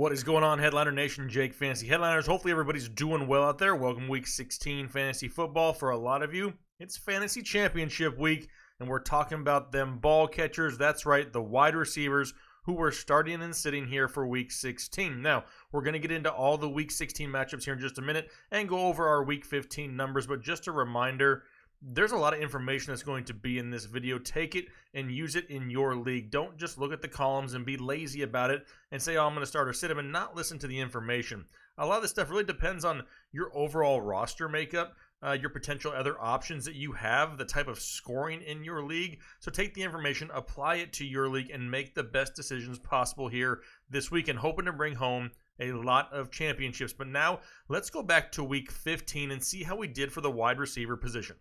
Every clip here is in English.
What is going on, Headliner Nation? Jake, Fantasy Headliners. Hopefully everybody's doing well out there. Welcome Week 16 Fantasy Football. For a lot of you, it's Fantasy Championship Week, and we're talking about them ball catchers. That's right, the wide receivers who were starting and sitting here for Week 16. Now, we're going to get into all the Week 16 matchups here in just a minute and go over our Week 15 numbers, but just a reminder, there's a lot of information that's going to be in this video. Take it and use it in your league. Don't just look at the columns and be lazy about it and say, oh, I'm going to start or sit him and not listen to the information. A lot of this stuff really depends on your overall roster makeup, your potential other options that you have, the type of scoring in your league. So take the information, apply it to your league, and make the best decisions possible here this week, and hoping to bring home a lot of championships. But now let's go back to Week 15 and see how we did for the wide receiver position.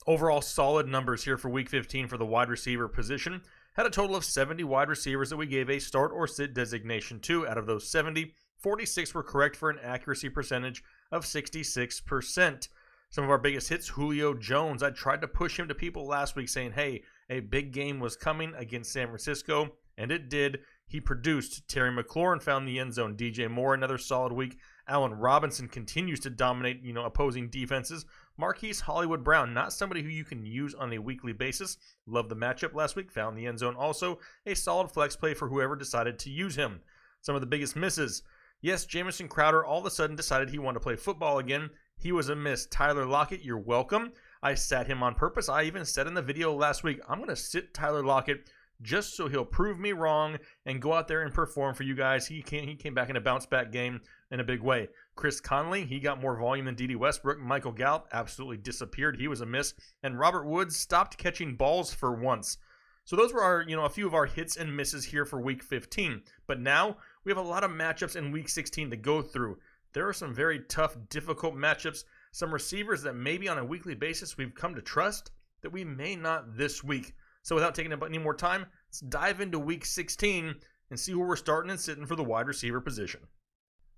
Overall solid numbers here for Week 15 for the wide receiver position. Had a total of 70 wide receivers that we gave a start or sit designation to. Out of those 70, 46 were correct for an accuracy percentage of 66%. Some of our biggest hits, Julio Jones. I tried to push him to people last week saying, hey, a big game was coming against San Francisco, and it did. He produced. Terry McLaurin found the end zone. DJ Moore, another solid week. Allen Robinson continues to dominate, opposing defenses. Marquise Hollywood Brown, not somebody who you can use on a weekly basis. Loved the matchup last week, found the end zone. Also, a solid flex play for whoever decided to use him. Some of the biggest misses. Yes, Jamison Crowder all of a sudden decided he wanted to play football again. He was a miss. Tyler Lockett, you're welcome. I sat him on purpose. I even said in the video last week, I'm going to sit Tyler Lockett just so he'll prove me wrong and go out there and perform for you guys. He came back in a bounce-back game in a big way. Chris Conley, he got more volume than D.D. Westbrook. Michael Gallup absolutely disappeared. He was a miss. And Robert Woods stopped catching balls for once. So those were our, a few of our hits and misses here for Week 15. But now we have a lot of matchups in Week 16 to go through. There are some very tough, difficult matchups. Some receivers that maybe on a weekly basis we've come to trust that we may not this week. So without taking up any more time, let's dive into Week 16 and see who we're starting and sitting for the wide receiver position.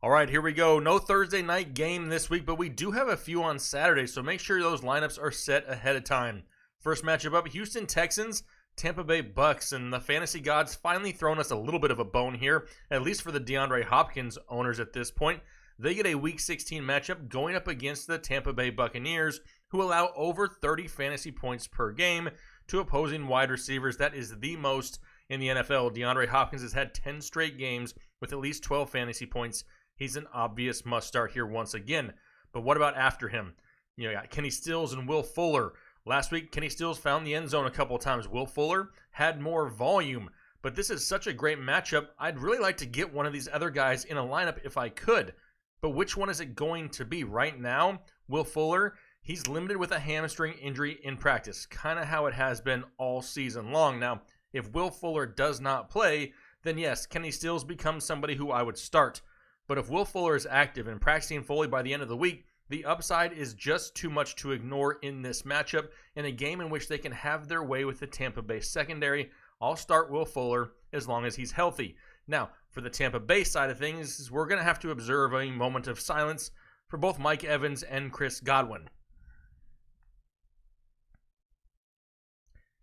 All right, here we go. No Thursday night game this week, but we do have a few on Saturday, so make sure those lineups are set ahead of time. First matchup up, Houston Texans, Tampa Bay Bucks, and the fantasy gods finally thrown us a little bit of a bone here, at least for the DeAndre Hopkins owners at this point. They get a Week 16 matchup going up against the Tampa Bay Buccaneers, who allow over 30 fantasy points per game to opposing wide receivers. That is the most in the NFL. DeAndre Hopkins has had 10 straight games with at least 12 fantasy points. He's an obvious must-start here once again. But what about after him? You got Kenny Stills and Will Fuller. Last week, Kenny Stills found the end zone a couple of times. Will Fuller had more volume. But this is such a great matchup. I'd really like to get one of these other guys in a lineup if I could. But which one is it going to be? Right now, Will Fuller, he's limited with a hamstring injury in practice. Kind of how it has been all season long. Now, if Will Fuller does not play, then yes, Kenny Stills becomes somebody who I would start. But if Will Fuller is active and practicing fully by the end of the week, the upside is just too much to ignore in this matchup. In a game in which they can have their way with the Tampa Bay secondary, I'll start Will Fuller as long as he's healthy. Now, for the Tampa Bay side of things, we're going to have to observe a moment of silence for both Mike Evans and Chris Godwin.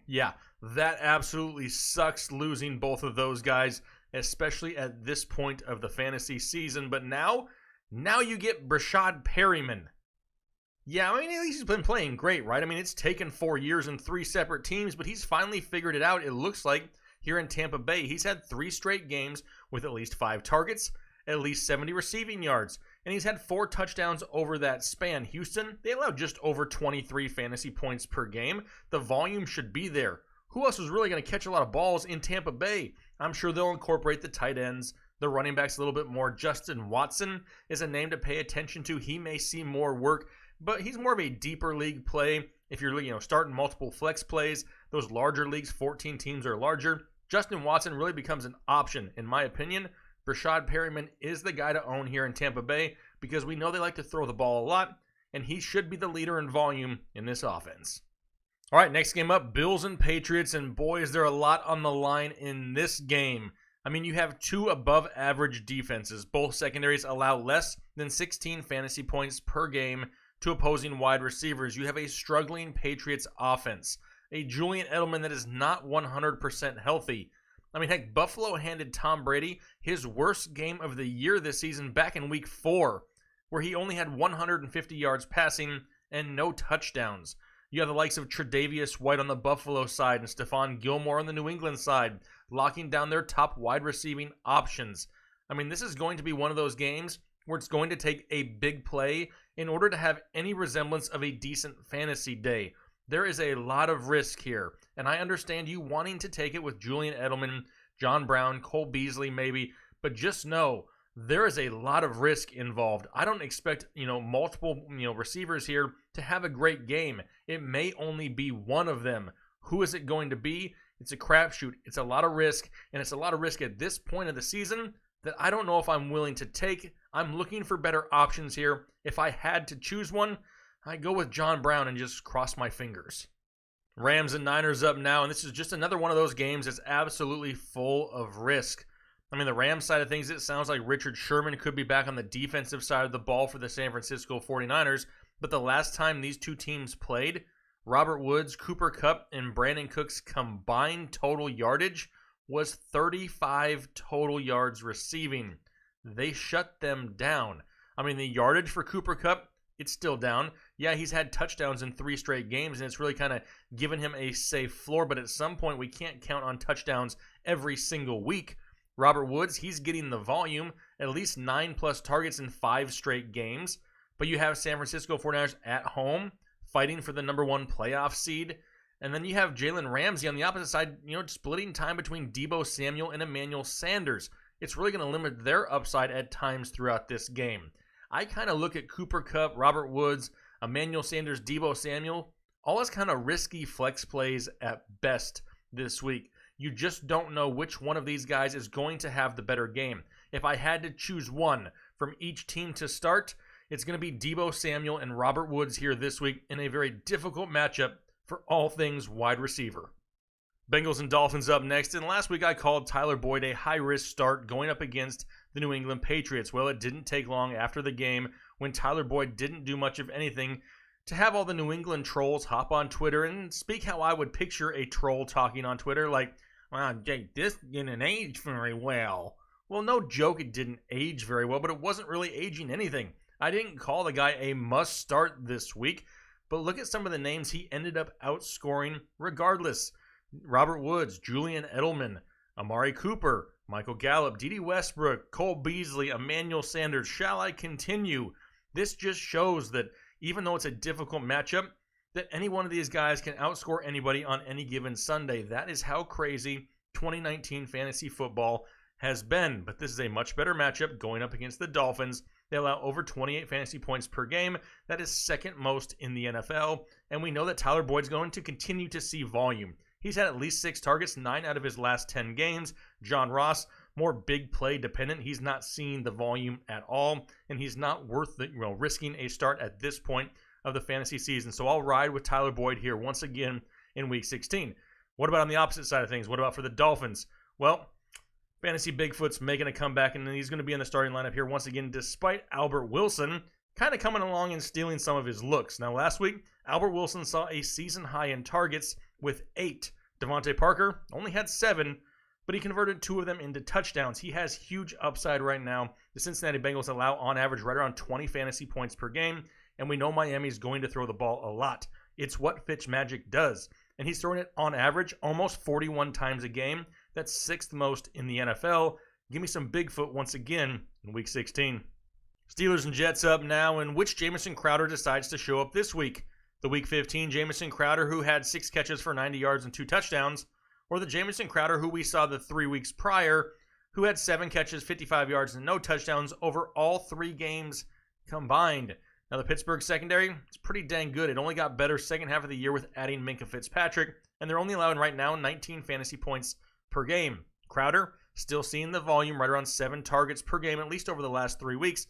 Yeah, that absolutely sucks losing both of those guys, especially at this point of the fantasy season. But now you get Brashad Perryman. Yeah, at least he's been playing great, right? It's taken 4 years and 3 separate teams, but he's finally figured it out, it looks like, here in Tampa Bay. He's had 3 straight games with at least 5 targets, at least 70 receiving yards, and he's had 4 touchdowns over that span. Houston, they allow just over 23 fantasy points per game. The volume should be there. Who else is really going to catch a lot of balls in Tampa Bay? I'm sure they'll incorporate the tight ends, the running backs a little bit more. Justin Watson is a name to pay attention to. He may see more work, but he's more of a deeper league play. If you're starting multiple flex plays, those larger leagues, 14 teams or larger, Justin Watson really becomes an option, in my opinion. Brashad Perryman is the guy to own here in Tampa Bay because we know they like to throw the ball a lot, and he should be the leader in volume in this offense. All right, next game up, Bills and Patriots, and boy, is there a lot on the line in this game. You have 2 above-average defenses. Both secondaries allow less than 16 fantasy points per game to opposing wide receivers. You have a struggling Patriots offense, a Julian Edelman that is not 100% healthy. I mean, heck, Buffalo handed Tom Brady his worst game of the year this season back in week 4, where he only had 150 yards passing and no touchdowns. You have the likes of Tre'Davious White on the Buffalo side and Stephon Gilmore on the New England side, locking down their top wide receiving options. I mean, this is going to be one of those games where it's going to take a big play in order to have any resemblance of a decent fantasy day. There is a lot of risk here, and I understand you wanting to take it with Julian Edelman, John Brown, Cole Beasley maybe, but just know there is a lot of risk involved. I don't expect, multiple, receivers here to have a great game. It may only be one of them. Who is it going to be? It's a crapshoot. It's a lot of risk, and it's a lot of risk at this point of the season that I don't know if I'm willing to take. I'm looking for better options here. If I had to choose one, I'd go with John Brown and just cross my fingers. Rams and Niners up now, and this is just another one of those games that's absolutely full of risk. I mean, the Rams side of things, it sounds like Richard Sherman could be back on the defensive side of the ball for the San Francisco 49ers, but the last time these two teams played, Robert Woods, Cooper Kupp, and Brandon Cooks' combined total yardage was 35 total yards receiving. They shut them down. I mean, the yardage for Cooper Kupp, it's still down. Yeah, he's had touchdowns in 3 straight games, and it's really kind of given him a safe floor, but at some point we can't count on touchdowns every single week. Robert Woods, he's getting the volume, at least 9+ targets in 5 straight games, but you have San Francisco 49ers at home fighting for the number 1 playoff seed, and then you have Jalen Ramsey on the opposite side, splitting time between Deebo Samuel and Emmanuel Sanders. It's really going to limit their upside at times throughout this game. I kind of look at Cooper Kupp, Robert Woods, Emmanuel Sanders, Deebo Samuel, all as kind of risky flex plays at best this week. You just don't know which one of these guys is going to have the better game. If I had to choose one from each team to start, it's going to be Deebo Samuel and Robert Woods here this week in a very difficult matchup for all things wide receiver. Bengals and Dolphins up next, and last week I called Tyler Boyd a high-risk start going up against the New England Patriots. Well, it didn't take long after the game when Tyler Boyd didn't do much of anything to have all the New England trolls hop on Twitter and speak how I would picture a troll talking on Twitter, like, "Wow, Jake, this didn't age very well." Well, no joke, it didn't age very well, but it wasn't really aging anything. I didn't call the guy a must-start this week, but look at some of the names he ended up outscoring regardless. Robert Woods, Julian Edelman, Amari Cooper, Michael Gallup, Dede Westbrook, Cole Beasley, Emmanuel Sanders. Shall I continue? This just shows that even though it's a difficult matchup, that any one of these guys can outscore anybody on any given Sunday. That is how crazy 2019 fantasy football has been. But this is a much better matchup going up against the Dolphins. They allow over 28 fantasy points per game. That is second most in the NFL. And we know that Tyler Boyd's going to continue to see volume. He's had at least 6 targets, 9 out of his last 10 games. John Ross, more big play dependent. He's not seeing the volume at all, and he's not worth risking a start at this point of the fantasy season. So I'll ride with Tyler Boyd here once again in Week 16. What about on the opposite side of things? What about for the Dolphins? Well, Fantasy Bigfoot's making a comeback, and he's going to be in the starting lineup here once again, despite Albert Wilson kind of coming along and stealing some of his looks. Now, last week, Albert Wilson saw a season high in targets with 8. Devontae Parker only had 7, but he converted 2 of them into touchdowns. He has huge upside right now. The Cincinnati Bengals allow on average right around 20 fantasy points per game, and we know Miami's going to throw the ball a lot. It's what Fitzmagic does, and he's throwing it on average almost 41 times a game. That's 6th most in the NFL. Give me some Bigfoot once again in Week 16. Steelers and Jets up now, and which Jamison Crowder decides to show up this week? The Week 15 Jamison Crowder who had 6 catches for 90 yards and 2 touchdowns, or the Jamison Crowder who we saw the 3 weeks prior, who had 7 catches, 55 yards, and no touchdowns over all 3 games combined. Now, the Pittsburgh secondary is pretty dang good. It only got better second half of the year with adding Minkah Fitzpatrick, and they're only allowing right now 19 fantasy points per game. Crowder still seeing the volume right around 7 targets per game, at least over the last 3 weeks.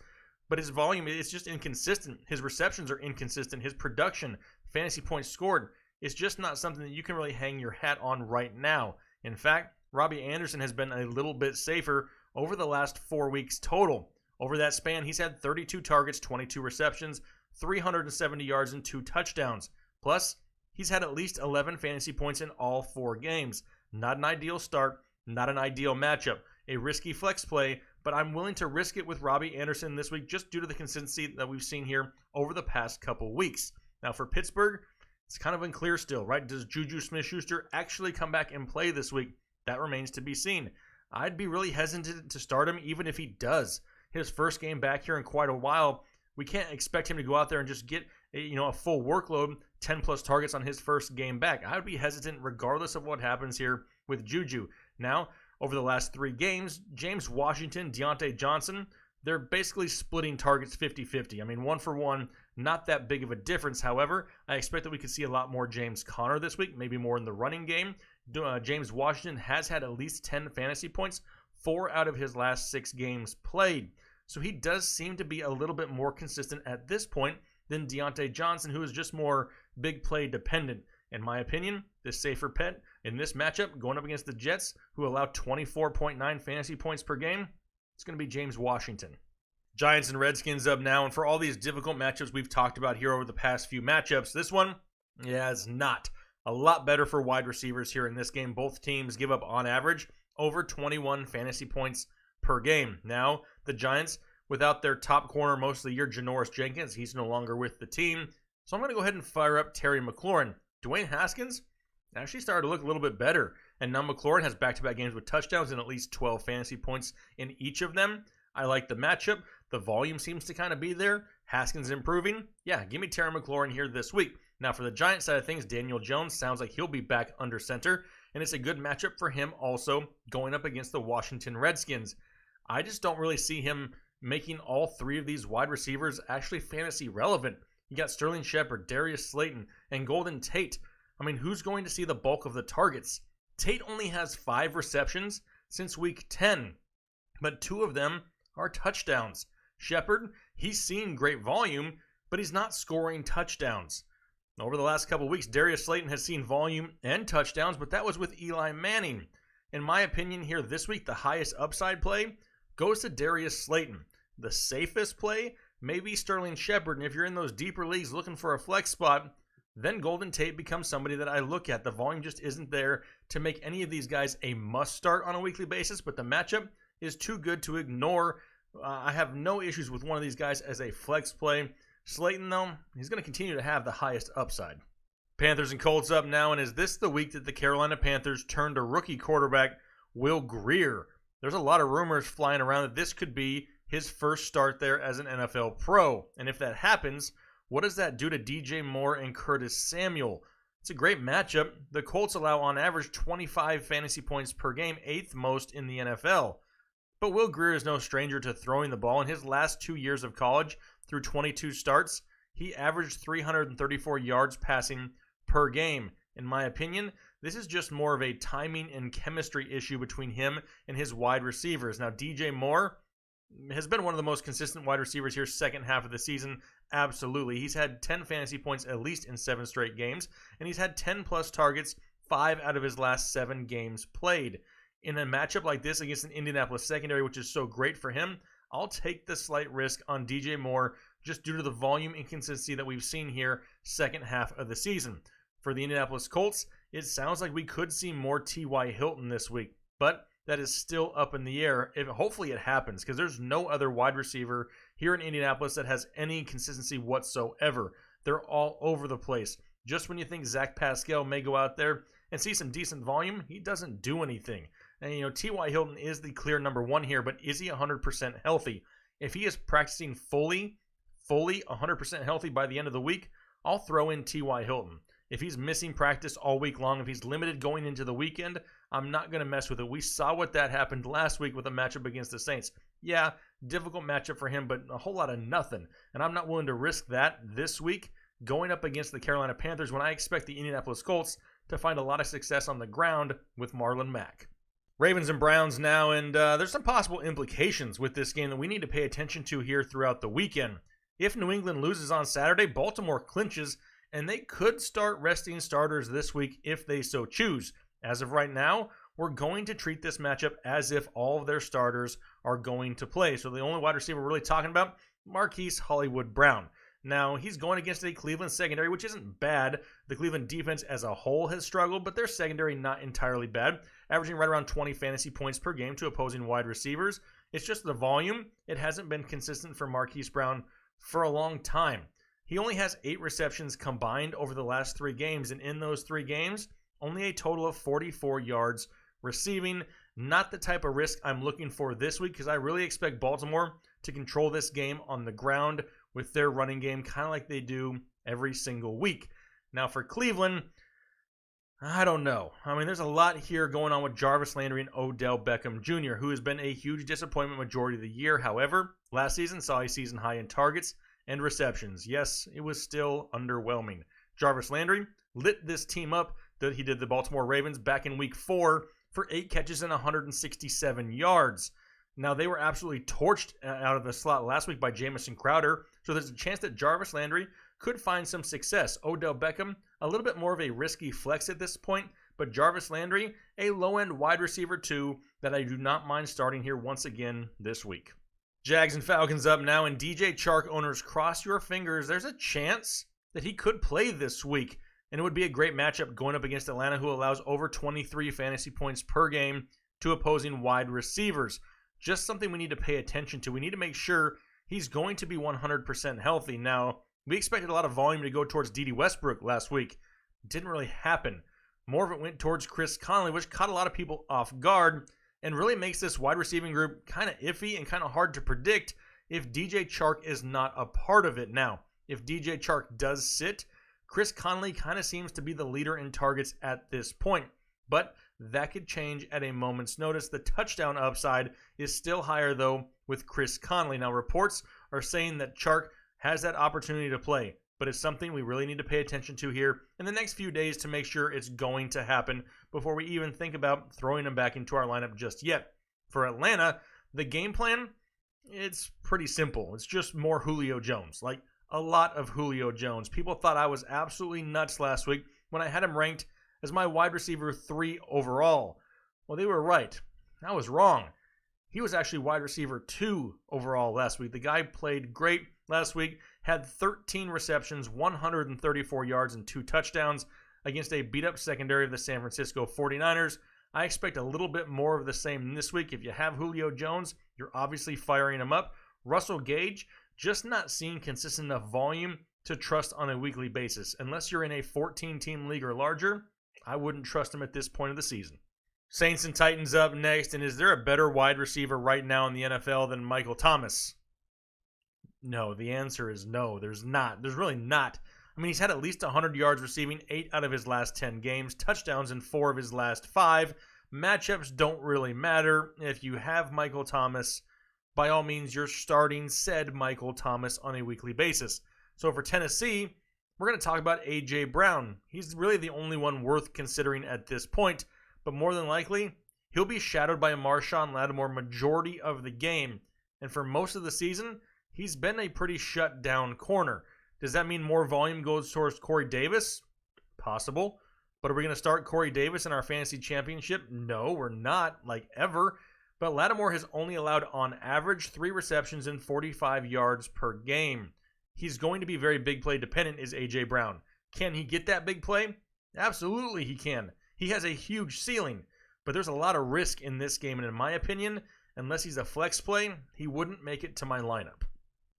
But his volume is just inconsistent. His receptions are inconsistent. His production, fantasy points scored, is just not something that you can really hang your hat on right now. In fact, Robbie Anderson has been a little bit safer over the last 4 weeks total. Over that span, he's had 32 targets, 22 receptions, 370 yards, and 2 touchdowns. Plus, he's had at least 11 fantasy points in all 4 games. Not an ideal start, Not an ideal matchup. A risky flex play, but I'm willing to risk it with Robbie Anderson this week just due to the consistency that we've seen here over the past couple weeks. Now for Pittsburgh, it's kind of unclear still, right? Does Juju Smith-Schuster actually come back and play this week? That remains to be seen. I'd be really hesitant to start him even if he does. His first game back here in quite a while, we can't expect him to go out there and just get a full workload, 10 plus targets on his first game back. I would be hesitant regardless of what happens here with Juju. Now, over the last 3 games, James Washington, Deontay Johnson, they're basically splitting targets 50-50. I mean, 1 for 1, not that big of a difference. However, I expect that we could see a lot more James Conner this week, maybe more in the running game. James Washington has had at least 10 fantasy points, 4 out of his last 6 games played. So he does seem to be a little bit more consistent at this point than Deontay Johnson, who is just more big play dependent. In my opinion, the safer bet in this matchup, going up against the Jets, who allow 24.9 fantasy points per game, it's going to be James Washington. Giants and Redskins up now, and for all these difficult matchups we've talked about here over the past few matchups, this one, is not. A lot better for wide receivers here in this game. Both teams give up, on average, over 21 fantasy points per game. Now, the Giants, without their top corner most of the year, Janoris Jenkins, he's no longer with the team. So I'm going to go ahead and fire up Terry McLaurin. Dwayne Haskins actually started to look a little bit better. And now McLaurin has back-to-back games with touchdowns and at least 12 fantasy points in each of them. I like the matchup. The volume seems to kind of be there. Haskins improving. Yeah, give me Terry McLaurin here this week. Now for the Giants side of things, Daniel Jones sounds like he'll be back under center. And it's a good matchup for him also going up against the Washington Redskins. I just don't really see him making all 3 of these wide receivers actually fantasy relevant. You got Sterling Shepard, Darius Slayton, and Golden Tate. I mean, who's going to see the bulk of the targets? Tate only has 5 receptions since week 10, but 2 of them are touchdowns. Shepard, he's seen great volume, but he's not scoring touchdowns. Over the last couple weeks, Darius Slayton has seen volume and touchdowns, but that was with Eli Manning. In my opinion here this week, the highest upside play goes to Darius Slayton. The safest play, maybe Sterling Shepard, and if you're in those deeper leagues looking for a flex spot, then Golden Tate becomes somebody that I look at. The volume just isn't there to make any of these guys a must start on a weekly basis, but the matchup is too good to ignore. I have no issues with one of these guys as a flex play. Slayton, though, he's going to continue to have the highest upside. Panthers and Colts up now, and is this the week that the Carolina Panthers turn to rookie quarterback Will Grier? There's a lot of rumors flying around that this could be his first start there as an NFL pro. And if that happens, what does that do to DJ Moore and Curtis Samuel? It's a great matchup. The Colts allow on average 25 fantasy points per game, 8th most in the NFL. But Will Grier is no stranger to throwing the ball. In his last 2 years of college, through 22 starts, he averaged 334 yards passing per game. In my opinion, this is just more of a timing and chemistry issue between him and his wide receivers. Now, DJ Moore has been one of the most consistent wide receivers here second half of the season. Absolutely. He's had 10 fantasy points at least in 7 straight games, and he's had 10 plus targets 5 out of his last 7 games played. In a matchup like this against an Indianapolis secondary, which is so great for him, I'll take the slight risk on DJ Moore just due to the volume inconsistency that we've seen here second half of the season. For the Indianapolis Colts, it sounds like we could see more T.Y. Hilton this week, but that is still up in the air. Hopefully it happens, because there's no other wide receiver here in Indianapolis that has any consistency whatsoever. They're all over the place. Just when you think Zach Pascal may go out there and see some decent volume, he doesn't do anything. And, T.Y. Hilton is the clear number 1 here, but is he 100% healthy? If he is practicing fully 100% healthy by the end of the week, I'll throw in T.Y. Hilton. If he's missing practice all week long, if he's limited going into the weekend, I'm not going to mess with it. We saw what that happened last week with a matchup against the Saints. Yeah, difficult matchup for him, but a whole lot of nothing. And I'm not willing to risk that this week going up against the Carolina Panthers when I expect the Indianapolis Colts to find a lot of success on the ground with Marlon Mack. Ravens and Browns now, and there's some possible implications with this game that we need to pay attention to here throughout the weekend. If New England loses on Saturday, Baltimore clinches, and they could start resting starters this week if they so choose. As of right now, we're going to treat this matchup as if all of their starters are going to play. So the only wide receiver we're really talking about, Marquise Hollywood Brown. Now, he's going against a Cleveland secondary, which isn't bad. The Cleveland defense as a whole has struggled, but their secondary not entirely bad, averaging right around 20 fantasy points per game to opposing wide receivers. It's just the volume. It hasn't been consistent for Marquise Brown for a long time. He only has 8 receptions combined over the last 3 games, and in those 3 games, only a total of 44 yards receiving. Not the type of risk I'm looking for this week, because I really expect Baltimore to control this game on the ground with their running game, kind of like they do every single week. Now for Cleveland, I don't know. I mean, there's a lot here going on with Jarvis Landry and Odell Beckham Jr., who has been a huge disappointment majority of the year. However, last season saw a season high in targets and receptions. Yes, it was still underwhelming. Jarvis Landry lit this team up that he did the Baltimore Ravens back in week 4 for 8 catches and 167 yards. Now, they were absolutely torched out of the slot last week by Jamison Crowder, so there's a chance that Jarvis Landry could find some success. Odell Beckham, a little bit more of a risky flex at this point, but Jarvis Landry, a low-end wide receiver too that I do not mind starting here once again this week. Jags and Falcons up now, and DJ Chark owners, cross your fingers. There's a chance that he could play this week, and it would be a great matchup going up against Atlanta, who allows over 23 fantasy points per game to opposing wide receivers. Just something we need to pay attention to. We need to make sure he's going to be 100% healthy. Now, we expected a lot of volume to go towards D.D. Westbrook last week. It didn't really happen. More of it went towards Chris Conley, which caught a lot of people off guard and really makes this wide receiving group kind of iffy and kind of hard to predict if DJ Chark is not a part of it. Now, if DJ Chark does sit, Chris Conley kind of seems to be the leader in targets at this point. But that could change at a moment's notice. The touchdown upside is still higher, though, with Chris Conley. Now, reports are saying that Chark has that opportunity to play, but it's something we really need to pay attention to here in the next few days to make sure it's going to happen before we even think about throwing him back into our lineup just yet. For Atlanta, the game plan, it's pretty simple. It's just more Julio Jones, like a lot of Julio Jones. People thought I was absolutely nuts last week when I had him ranked as my wide receiver 3 overall. Well, they were right. I was wrong. He was actually wide receiver 2 overall last week. The guy played great last week, had 13 receptions, 134 yards, and 2 touchdowns against a beat-up secondary of the San Francisco 49ers. I expect a little bit more of the same this week. If you have Julio Jones, you're obviously firing him up. Russell Gage, just not seeing consistent enough volume to trust on a weekly basis. Unless you're in a 14-team league or larger, I wouldn't trust him at this point of the season. Saints and Titans up next, and is there a better wide receiver right now in the NFL than Michael Thomas? No, the answer is no. There's not. There's really not. I mean, he's had at least 100 yards receiving 8 out of his last 10 games, touchdowns in 4 of his last 5. Matchups don't really matter. If you have Michael Thomas, by all means, you're starting said Michael Thomas on a weekly basis. So for Tennessee, we're going to talk about A.J. Brown. He's really the only one worth considering at this point, but more than likely, he'll be shadowed by Marshawn Lattimore majority of the game. And for most of the season, he's been a pretty shut down corner. Does that mean more volume goes towards Corey Davis? Possible. But are we going to start Corey Davis in our fantasy championship? No, we're not, like ever. But Lattimore has only allowed on average 3 receptions and 45 yards per game. He's going to be very big play dependent, is A.J. Brown. Can he get that big play? Absolutely he can. He has a huge ceiling, but there's a lot of risk in this game, and in my opinion, unless he's a flex play, he wouldn't make it to my lineup.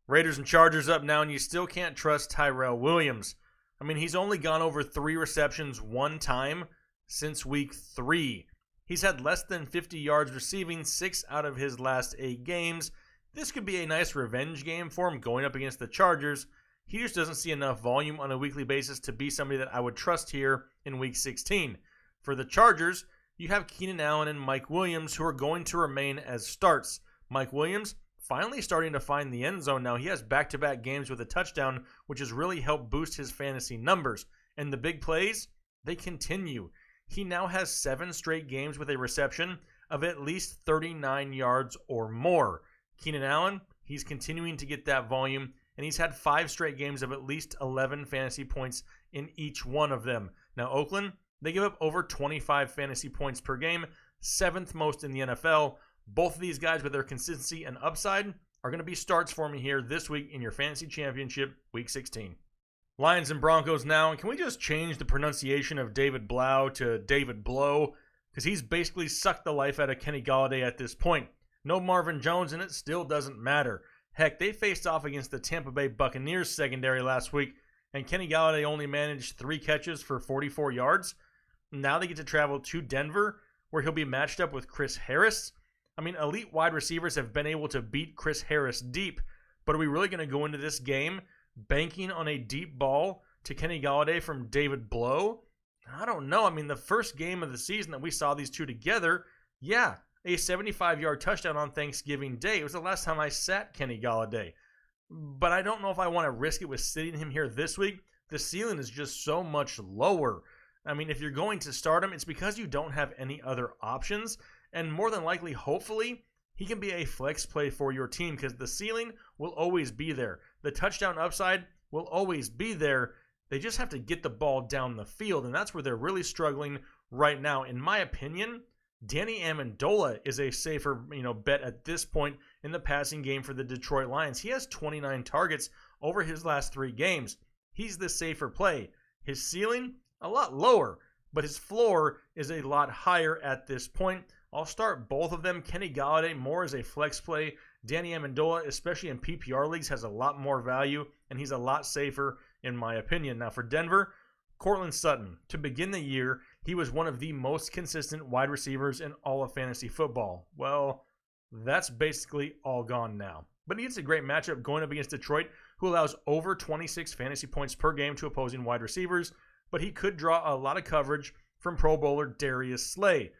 Raiders and Chargers up now, and you still can't trust Tyrell Williams. I mean, he's only gone over 3 receptions 1 time since week 3. He's had less than 50 yards receiving 6 out of his last 8 games. This could be a nice revenge game for him going up against the Chargers. He just doesn't see enough volume on a weekly basis to be somebody that I would trust here in week 16. For the Chargers, you have Keenan Allen and Mike Williams, who are going to remain as starts. Mike Williams finally starting to find the end zone now. He has back-to-back games with a touchdown, which has really helped boost his fantasy numbers. And the big plays, they continue. He now has 7 straight games with a reception of at least 39 yards or more. Keenan Allen, he's continuing to get that volume, and he's had 5 straight games of at least 11 fantasy points in each one of them. Now, Oakland, they give up over 25 fantasy points per game, 7th most in the NFL. Both of these guys with their consistency and upside are going to be starts for me here this week in your fantasy championship, week 16. Lions and Broncos now, and can we just change the pronunciation of David Blau to David Blow? Because he's basically sucked the life out of Kenny Golladay at this point. No Marvin Jones, and it still doesn't matter. Heck, they faced off against the Tampa Bay Buccaneers secondary last week, and Kenny Golladay only managed 3 catches for 44 yards. Now they get to travel to Denver, where he'll be matched up with Chris Harris. I mean, elite wide receivers have been able to beat Chris Harris deep, but are we really going to go into this game banking on a deep ball to Kenny Golladay from David Blow? I don't know. I mean, the first game of the season that we saw these two together, yeah, a 75-yard touchdown on Thanksgiving Day. It was the last time I sat Kenny Golladay. But I don't know if I want to risk it with sitting him here this week. The ceiling is just so much lower. I mean, if you're going to start him, it's because you don't have any other options. And more than likely, hopefully, he can be a flex play for your team because the ceiling will always be there. The touchdown upside will always be there. They just have to get the ball down the field, and that's where they're really struggling right now. In my opinion, Danny Amendola is a safer, bet at this point in the passing game for the Detroit Lions. He has 29 targets over his last 3 games. He's the safer play. His ceiling, a lot lower, but his floor is a lot higher at this point. I'll start both of them. Kenny Golladay more as a flex play. Danny Amendola, especially in PPR leagues, has a lot more value, and he's a lot safer in my opinion. Now for Denver, Courtland Sutton. To begin the year, he was one of the most consistent wide receivers in all of fantasy football. Well, that's basically all gone now. But he gets a great matchup going up against Detroit, who allows over 26 fantasy points per game to opposing wide receivers, but he could draw a lot of coverage from Pro Bowler Darius Slay.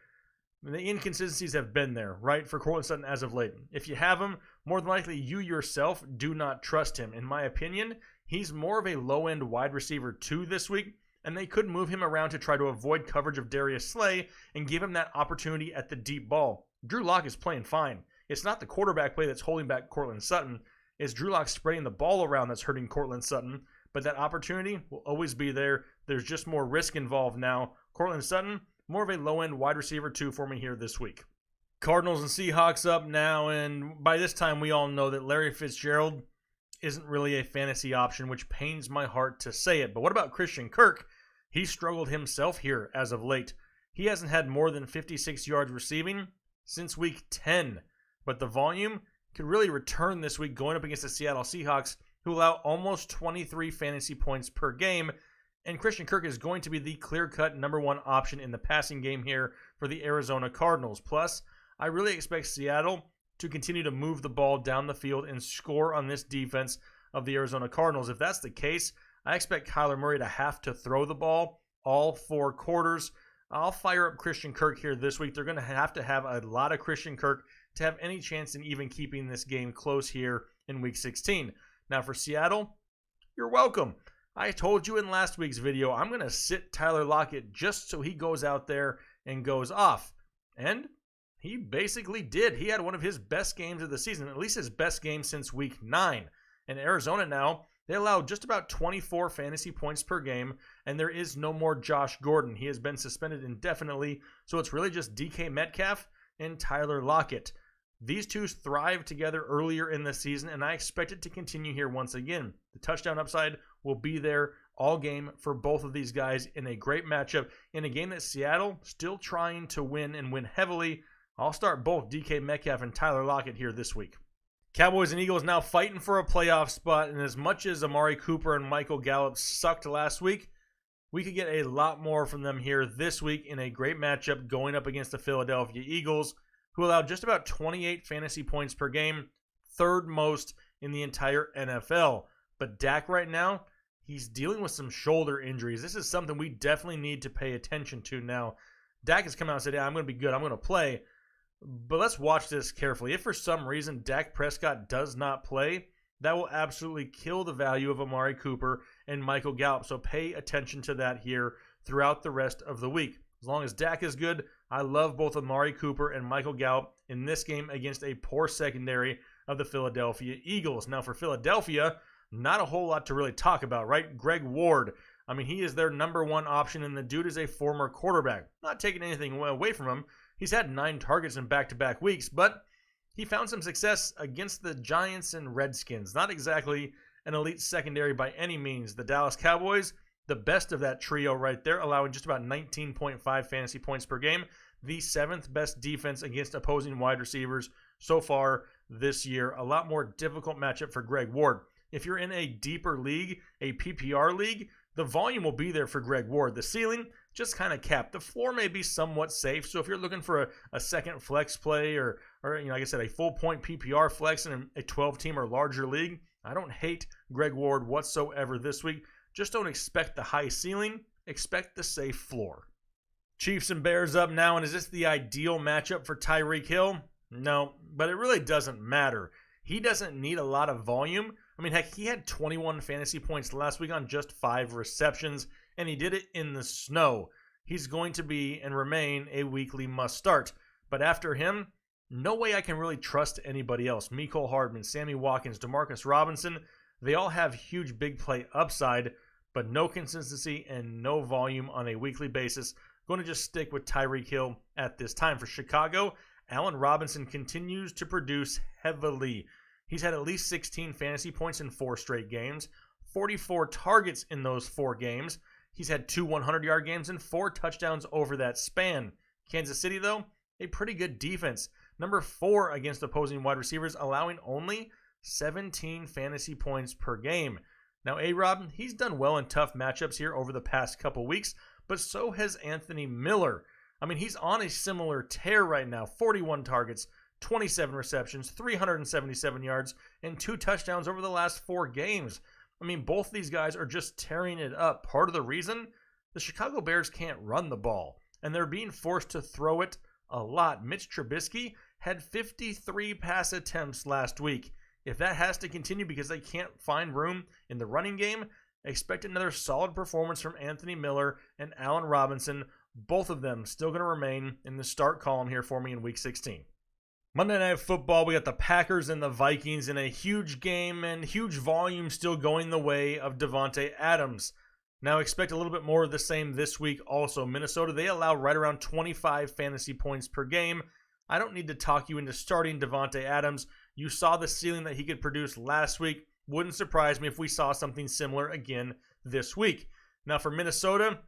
The inconsistencies have been there, right, for Courtland Sutton as of late. If you have him, more than likely you yourself do not trust him. In my opinion, he's more of a low-end wide receiver 2 this week, and they could move him around to try to avoid coverage of Darius Slay and give him that opportunity at the deep ball. Drew Lock is playing fine. It's not the quarterback play that's holding back Courtland Sutton. It's Drew Lock spreading the ball around that's hurting Courtland Sutton, but that opportunity will always be there. There's just more risk involved now. Courtland Sutton, more of a low-end wide receiver 2 for me here this week. Cardinals and Seahawks up now, and by this time we all know that Larry Fitzgerald isn't really a fantasy option, which pains my heart to say it. But what about Christian Kirk? He struggled himself here as of late. He hasn't had more than 56 yards receiving since week 10, but the volume could really return this week going up against the Seattle Seahawks, who allow almost 23 fantasy points per game. And Christian Kirk is going to be the clear-cut number 1 option in the passing game here for the Arizona Cardinals. Plus, I really expect Seattle to continue to move the ball down the field and score on this defense of the Arizona Cardinals. If that's the case, I expect Kyler Murray to have to throw the ball all 4 quarters. I'll fire up Christian Kirk here this week. They're going to have a lot of Christian Kirk to have any chance in even keeping this game close here in Week 16. Now for Seattle, you're welcome. I told you in last week's video, I'm going to sit Tyler Lockett just so he goes out there and goes off. And he basically did. He had one of his best games of the season, at least his best game since week 9. And Arizona now, they allow just about 24 fantasy points per game, and there is no more Josh Gordon. He has been suspended indefinitely, so it's really just DK Metcalf and Tyler Lockett. These two thrived together earlier in the season, and I expect it to continue here once again. The touchdown upside will be there all game for both of these guys in a great matchup. In a game that Seattle still trying to win and win heavily, I'll start both DK Metcalf and Tyler Lockett here this week. Cowboys and Eagles now fighting for a playoff spot, and as much as Amari Cooper and Michael Gallup sucked last week, we could get a lot more from them here this week in a great matchup going up against the Philadelphia Eagles, who allowed just about 28 fantasy points per game, 3rd most in the entire NFL. But Dak right now, he's dealing with some shoulder injuries. This is something we definitely need to pay attention to now. Dak has come out and said, yeah, I'm going to be good. I'm going to play. But let's watch this carefully. If for some reason Dak Prescott does not play, that will absolutely kill the value of Amari Cooper and Michael Gallup. So pay attention to that here throughout the rest of the week. As long as Dak is good, I love both Amari Cooper and Michael Gallup in this game against a poor secondary of the Philadelphia Eagles. Now for Philadelphia, not a whole lot to really talk about, right? Greg Ward, I mean, he is their number 1 option, and the dude is a former quarterback. Not taking anything away from him. He's had 9 targets in back-to-back weeks, but he found some success against the Giants and Redskins. Not exactly an elite secondary by any means. The Dallas Cowboys, the best of that trio right there, allowing just about 19.5 fantasy points per game. The 7th best defense against opposing wide receivers so far this year. A lot more difficult matchup for Greg Ward. If you're in a deeper league, a PPR league, the volume will be there for Greg Ward. The ceiling just kind of capped. The floor may be somewhat safe. So if you're looking for a second flex play or like I said, a full point PPR flex in a 12-team or larger league, I don't hate Greg Ward whatsoever this week. Just don't expect the high ceiling. Expect the safe floor. Chiefs and Bears up now, and is this the ideal matchup for Tyreek Hill? No, but it really doesn't matter. He doesn't need a lot of volume. I mean, heck, he had 21 fantasy points last week on just 5 receptions, and he did it in the snow. He's going to be and remain a weekly must start. But after him, no way I can really trust anybody else. Mecole Hardman, Sammy Watkins, Demarcus Robinson, they all have huge big play upside, but no consistency and no volume on a weekly basis. Going to just stick with Tyreek Hill at this time. For Chicago, Allen Robinson continues to produce heavily. He's had at least 16 fantasy points in 4 straight games, 44 targets in those 4 games. He's had 2 100-yard games and 4 touchdowns over that span. Kansas City, though, a pretty good defense. Number 4 against opposing wide receivers, allowing only 17 fantasy points per game. Now, A-Rob, he's done well in tough matchups here over the past couple weeks, but so has Anthony Miller. I mean, he's on a similar tear right now. 41 targets, 27 receptions, 377 yards, and 2 touchdowns over the last 4 games. I mean, both these guys are just tearing it up. Part of the reason, the Chicago Bears can't run the ball, and they're being forced to throw it a lot. Mitch Trubisky had 53 pass attempts last week. If that has to continue because they can't find room in the running game, expect another solid performance from Anthony Miller and Allen Robinson. Both of them still going to remain in the start column here for me in Week 16. Monday Night Football, we got the Packers and the Vikings in a huge game and huge volume still going the way of Davante Adams. Now expect a little bit more of the same this week also. Minnesota, they allow right around 25 fantasy points per game. I don't need to talk you into starting Davante Adams. You saw the ceiling that he could produce last week. Wouldn't surprise me if we saw something similar again this week. Now for Minnesota,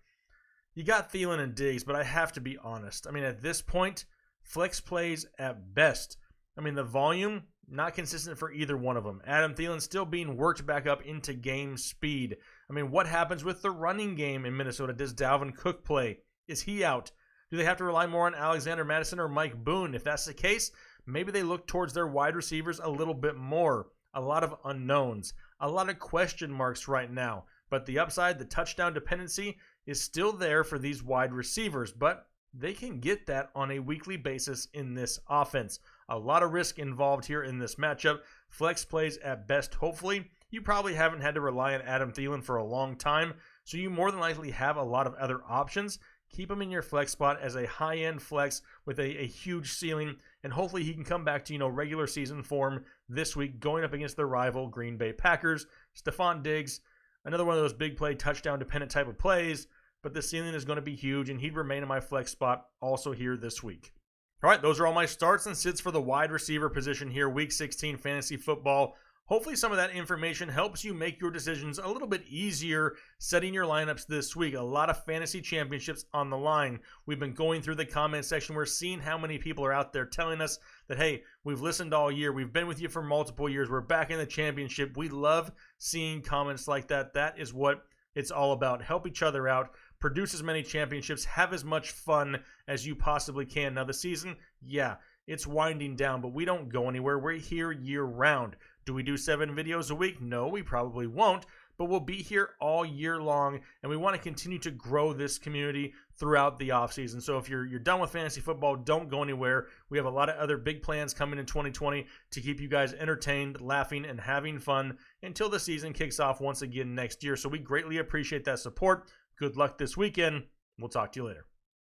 you got Thielen and Diggs, but I have to be honest. I mean, at this point, flex plays at best. I mean, the volume, not consistent for either one of them. Adam Thielen still being worked back up into game speed. I mean, what happens with the running game in Minnesota? Does Dalvin Cook play? Is he out? Do they have to rely more on Alexander Madison or Mike Boone? If that's the case, maybe they look towards their wide receivers a little bit more. A lot of unknowns, a lot of question marks right now. But the upside, the touchdown dependency is still there for these wide receivers. But they can get that on a weekly basis in this offense. A lot of risk involved here in this matchup. Flex plays at best, hopefully. You probably haven't had to rely on Adam Thielen for a long time, so you more than likely have a lot of other options. Keep him in your flex spot as a high-end flex with a huge ceiling, and hopefully he can come back to regular season form this week going up against their rival Green Bay Packers. Stephon Diggs, another one of those big play, touchdown-dependent type of plays, but the ceiling is going to be huge, and he'd remain in my flex spot also here this week. All right, those are all my starts and sits for the wide receiver position here, Week 16 fantasy football. Hopefully some of that information helps you make your decisions a little bit easier setting your lineups this week. A lot of fantasy championships on the line. We've been going through the comment section. We're seeing how many people are out there telling us that, hey, we've listened all year. We've been with you for multiple years. We're back in the championship. We love seeing comments like that. That is what it's all about. Help each other out. Produce as many championships. Have as much fun as you possibly can. Now, the season, yeah, it's winding down, but we don't go anywhere. We're here year-round. Do we do 7 videos a week? No, we probably won't, but we'll be here all year long, and we want to continue to grow this community throughout the offseason. So if you're done with fantasy football, don't go anywhere. We have a lot of other big plans coming in 2020 to keep you guys entertained, laughing, and having fun until the season kicks off once again next year. So we greatly appreciate that support. Good luck this weekend. We'll talk to you later.